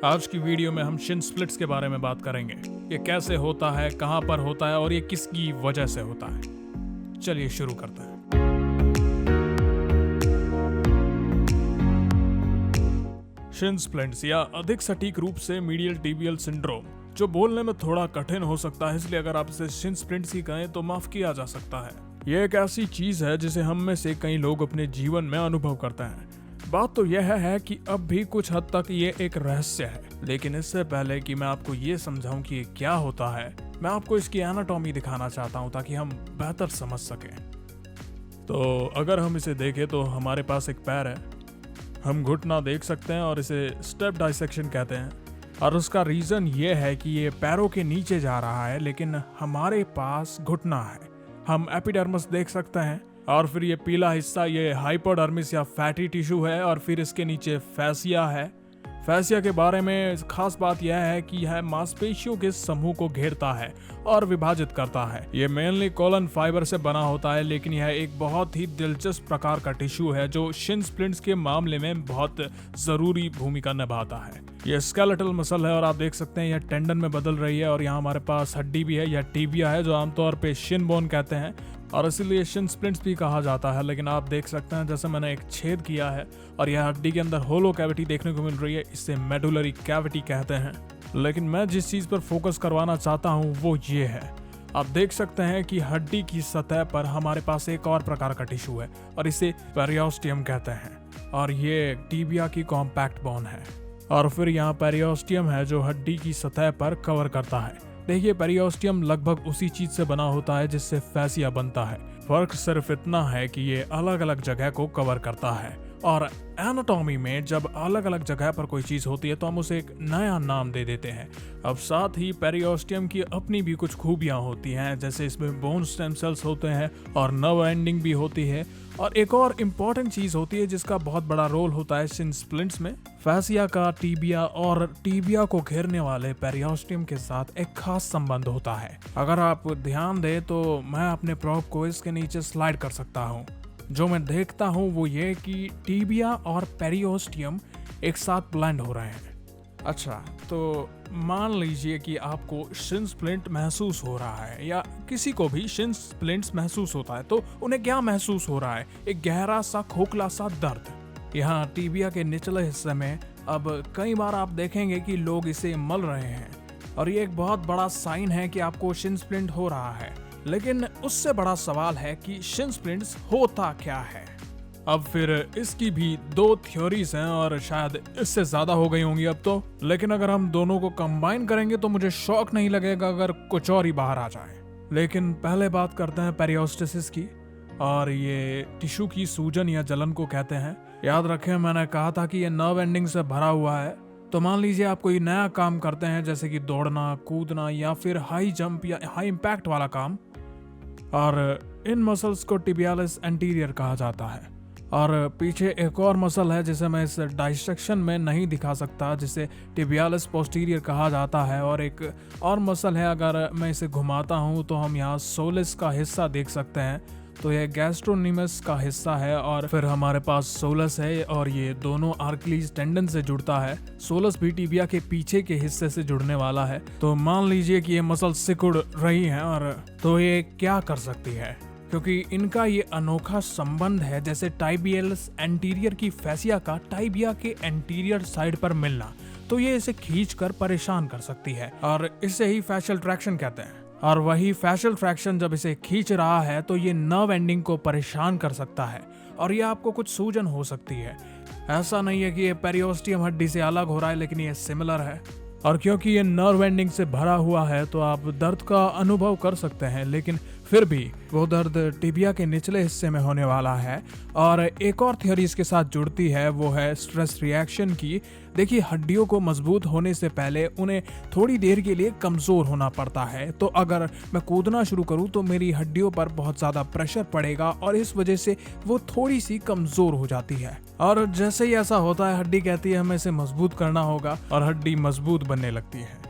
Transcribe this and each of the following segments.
आज की वीडियो में हम शिन स्प्लिट्स के बारे में बात करेंगे। ये कैसे होता है, कहाँ पर होता है और ये किसकी वजह से होता है। चलिए शुरू करते हैं। शिन स्प्लिट्स या अधिक सटीक रूप से मीडियल टिबियल सिंड्रोम, जो बोलने में थोड़ा कठिन हो सकता है, इसलिए अगर आप इसे शिन स्प्लिट्स ही कहें तो माफ किया जा सकता है। यह एक ऐसी चीज है जिसे हम में से कई लोग अपने जीवन में अनुभव करते हैं। बात तो यह है कि अब भी कुछ हद तक ये एक रहस्य है, लेकिन इससे पहले कि मैं आपको ये समझाऊं कि ये क्या होता है, मैं आपको इसकी एनाटॉमी दिखाना चाहता हूं ताकि हम बेहतर समझ सकें। तो अगर हम इसे देखें तो हमारे पास एक पैर है, हम घुटना देख सकते हैं और इसे स्टेप डाइसेक्शन कहते हैं। और उसका रीजन ये है कि ये पैरों के नीचे जा रहा है, लेकिन हमारे पास घुटना है। हम एपिडर्मिस देख सकते हैं और फिर ये पीला हिस्सा ये हाइपोडर्मिस या फैटी टिश्यू है और फिर इसके नीचे फैसिया है। फैसिया के बारे में खास बात यह है कि यह मांसपेशियों के समूह को घेरता है और विभाजित करता है। ये मेनली कोलन फाइबर से बना होता है, लेकिन यह एक बहुत ही दिलचस्प प्रकार का टिश्यू है जो शिन स्प्लिट्स के मामले में बहुत जरूरी भूमिका निभाता है। यह स्केलेटल मसल है और आप देख सकते हैं यह टेंडन में बदल रही है और यहाँ हमारे पास हड्डी भी है, यह टिबिया है जो आमतौर पे शिन बोन कहते हैं और इसीलिए शिन स्प्लिट्स भी कहा जाता है। लेकिन आप देख सकते हैं जैसे मैंने एक छेद किया है और यह हड्डी के अंदर होलो कैविटी देखने को मिल रही है, इसे मेडुलरी कैविटी कहते हैं। लेकिन मैं जिस चीज पर फोकस करवाना चाहता हूँ वो ये है, आप देख सकते हैं कि हड्डी की सतह पर हमारे पास एक और प्रकार का टिश्यू है और इसे पेरियोस्टियम कहते हैं और ये टिबिया की कॉम्पैक्ट बोन है। और फिर यहाँ पेरियोस्टियम है जो हड्डी की सतह पर कवर करता है। देखिए, पेरियोस्टियम लगभग उसी चीज से बना होता है जिससे फैसिया बनता है। फर्क सिर्फ इतना है कि ये अलग अलग जगह को कवर करता है। और एनाटॉमी में जब अलग अलग जगह पर कोई चीज होती है तो हम उसे एक नया नाम दे देते हैं। अब साथ ही पेरियोस्टियम की अपनी भी कुछ खूबियां होती हैं, जैसे इसमें बोन स्टेम सेल्स होते हैं और नर्व एंडिंग भी होती है। और एक और इम्पॉर्टेंट चीज होती है जिसका बहुत बड़ा रोल होता है शिन स्प्लिट्स में, फैसिया का टिबिया और टिबिया को घेरने वाले पेरियोस्टियम के साथ एक खास संबंध होता है। अगर आप ध्यान दें तो मैं अपने प्रोब को इसके नीचे स्लाइड कर सकता हूँ। जो मैं देखता हूँ वो ये कि टिबिया और पेरियोस्टियम एक साथ ब्लेंड हो रहे हैं। अच्छा, तो मान लीजिए कि आपको शिन स्प्लिट महसूस हो रहा है या किसी को भी शिन स्प्लिट्स महसूस होता है, तो उन्हें क्या महसूस हो रहा है? एक गहरा सा खोखला सा दर्द यहाँ टिबिया के निचले हिस्से में। अब कई बार आप देखेंगे कि लोग इसे मल रहे हैं और ये एक बहुत बड़ा साइन है कि आपको शिन स्प्लिट हो रहा है। लेकिन उससे बड़ा सवाल है कि शिन स्प्लिट्स होता क्या है। अब फिर इसकी भी दो थ्योरीज हैं और शायद इससे ज्यादा हो गई होंगी अब तो, लेकिन अगर हम दोनों को कंबाइन करेंगे तो मुझे शौक नहीं लगेगा अगर कुछ और ही बाहर आ जाए। लेकिन पहले बात करते हैं पेरियोस्टेसिस की, और ये टिश्यू की सूजन या जलन को कहते हैं। याद रखें, मैंने कहा था कि ये नर्व एंडिंग से भरा हुआ है। तो मान लीजिए आप कोई नया काम करते हैं, जैसे कि दौड़ना, कूदना या फिर हाई जंप या हाई इम्पैक्ट वाला काम, और इन मसल्स को टिबियालिस एंटीरियर कहा जाता है। और पीछे एक और मसल है जिसे मैं इस डाइसेक्शन में नहीं दिखा सकता, जिसे टिबियालिस पोस्टीरियर कहा जाता है। और एक और मसल है, अगर मैं इसे घुमाता हूँ तो हम यहाँ सोलिस का हिस्सा देख सकते हैं, तो यह गैस्ट्रोनिमस का हिस्सा है। और फिर हमारे पास सोलस है और ये दोनों आर्किलीज टेंडन से जुड़ता है। सोलस भी टिबिया के पीछे के हिस्से से जुड़ने वाला है। तो मान लीजिए कि ये मसल सिकुड़ रही है, और तो ये क्या कर सकती है? क्योंकि इनका ये अनोखा संबंध है, जैसे टाइबियलिस एंटीरियर की फैसिया का टाइबिया के एंटीरियर साइड पर मिलना, तो ये इसे खींचकर परेशान कर सकती है और इसे ही फैशियल ट्रैक्शन कहते हैं। और वही फैशियल ट्रैक्शन जब इसे खींच रहा है तो ये नर्व एंडिंग को परेशान कर सकता है और ये आपको कुछ सूजन हो सकती है। ऐसा नहीं है कि ये पेरियोस्टियम हड्डी से अलग हो रहा है, लेकिन ये सिमिलर है। और क्योंकि ये नर्व एंडिंग से भरा हुआ है तो आप दर्द का अनुभव कर सकते हैं, लेकिन फिर भी वो दर्द टिबिया के निचले हिस्से में होने वाला है। और एक और थ्योरी इसके साथ जुड़ती है, वो है स्ट्रेस रिएक्शन की। देखिए, हड्डियों को मजबूत होने से पहले उन्हें थोड़ी देर के लिए कमजोर होना पड़ता है। तो अगर मैं कूदना शुरू करूं तो मेरी हड्डियों पर बहुत ज्यादा प्रेशर पड़ेगा और इस वजह से वो थोड़ी सी कमजोर हो जाती है। और जैसे ही ऐसा होता है, हड्डी कहती है हमें इसे मजबूत करना होगा और हड्डी मजबूत बनने लगती है।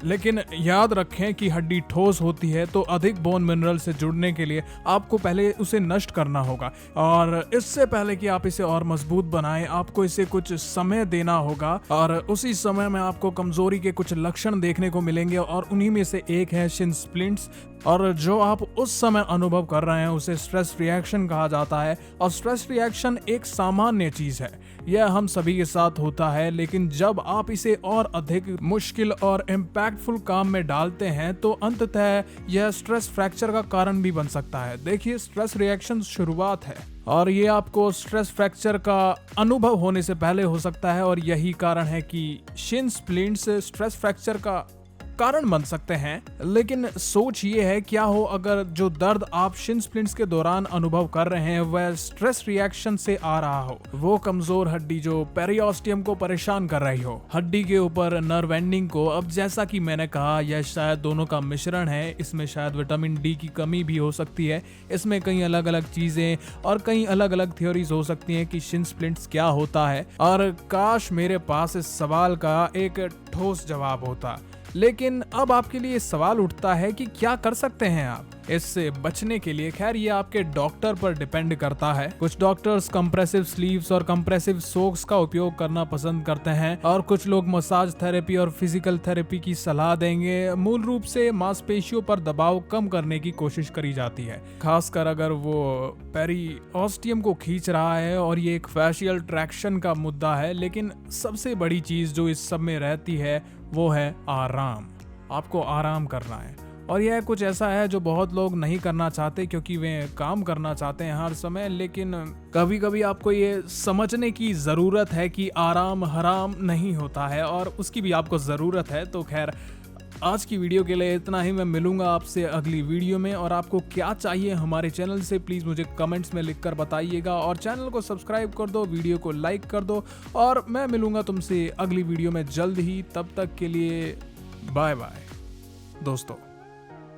लेकिन याद रखें कि हड्डी ठोस होती है तो अधिक बोन मिनरल से जुड़ने के लिए आपको पहले उसे नष्ट करना होगा, और इससे पहले कि आप इसे और मजबूत बनाएं आपको इसे कुछ समय देना होगा, और उसी समय में आपको कमजोरी के कुछ लक्षण देखने को मिलेंगे और उन्हीं में से एक है शिन स्प्लिंट्स। और जो आप उस समय अनुभव कर रहे हैं उसे स्ट्रेस रिएक्शन कहा जाता है, और स्ट्रेस रिएक्शन एक सामान्य चीज है, यह हम सभी के साथ होता है। लेकिन जब आप इसे और अधिक मुश्किल और इम्पैक्टफुल काम में डालते हैं तो अंततः यह स्ट्रेस फ्रैक्चर का कारण भी बन सकता है। देखिए, स्ट्रेस रिएक्शन शुरुआत है और ये आपको स्ट्रेस फ्रैक्चर का अनुभव होने से पहले हो सकता है, और यही कारण है कि शिन स्प्लिंट्स स्ट्रेस फ्रैक्चर का कारण बन सकते हैं। लेकिन सोच ये है, क्या हो अगर जो दर्द आप शिन स्प्लिंट्स के दौरान अनुभव कर रहे हैं वह स्ट्रेस रिएक्शन से आ रहा हो, वो कमजोर हड्डी जो पेरियोस्टियम को परेशान कर रही हो, हड्डी के ऊपर नर्व एंडिंग को। अब जैसा कि मैंने कहा, यह शायद दोनों का मिश्रण है, इसमें शायद विटामिन डी की कमी भी हो सकती है, इसमें कई अलग अलग चीजें और कई अलग अलग थ्योरीज हो सकती हैं कि शिन स्प्लिंट्स क्या होता है। और काश मेरे पास इस सवाल का एक ठोस जवाब होता। लेकिन अब आपके लिए सवाल उठता है कि क्या कर सकते हैं आप इससे बचने के लिए। खैर, ये आपके डॉक्टर पर डिपेंड करता है। कुछ डॉक्टर्स कंप्रेसिव स्लीव्स और कंप्रेसिव सोक्स का उपयोग करना पसंद करते हैं, और कुछ लोग मसाज थेरेपी और फिजिकल थेरेपी की सलाह देंगे। मूल रूप से मांसपेशियों पर दबाव कम करने की कोशिश करी जाती है, खासकर अगर वो पेरियोस्टियम को खींच रहा है, और ये एक फैशियल ट्रैक्शन का मुद्दा है। लेकिन सबसे बड़ी चीज जो इस सब में रहती है वो है आराम। आपको आराम करना है, और यह कुछ ऐसा है जो बहुत लोग नहीं करना चाहते क्योंकि वे काम करना चाहते हैं हर समय। लेकिन कभी कभी आपको ये समझने की ज़रूरत है कि आराम हराम नहीं होता है, और उसकी भी आपको ज़रूरत है। तो खैर, आज की वीडियो के लिए इतना ही। मैं मिलूंगा आपसे अगली वीडियो में, और आपको क्या चाहिए हमारे चैनल से प्लीज़ मुझे कमेंट्स में लिखकर बताइएगा, और चैनल को सब्सक्राइब कर दो, वीडियो को लाइक कर दो, और मैं मिलूंगा तुमसे अगली वीडियो में जल्द ही। तब तक के लिए बाय बाय दोस्तों।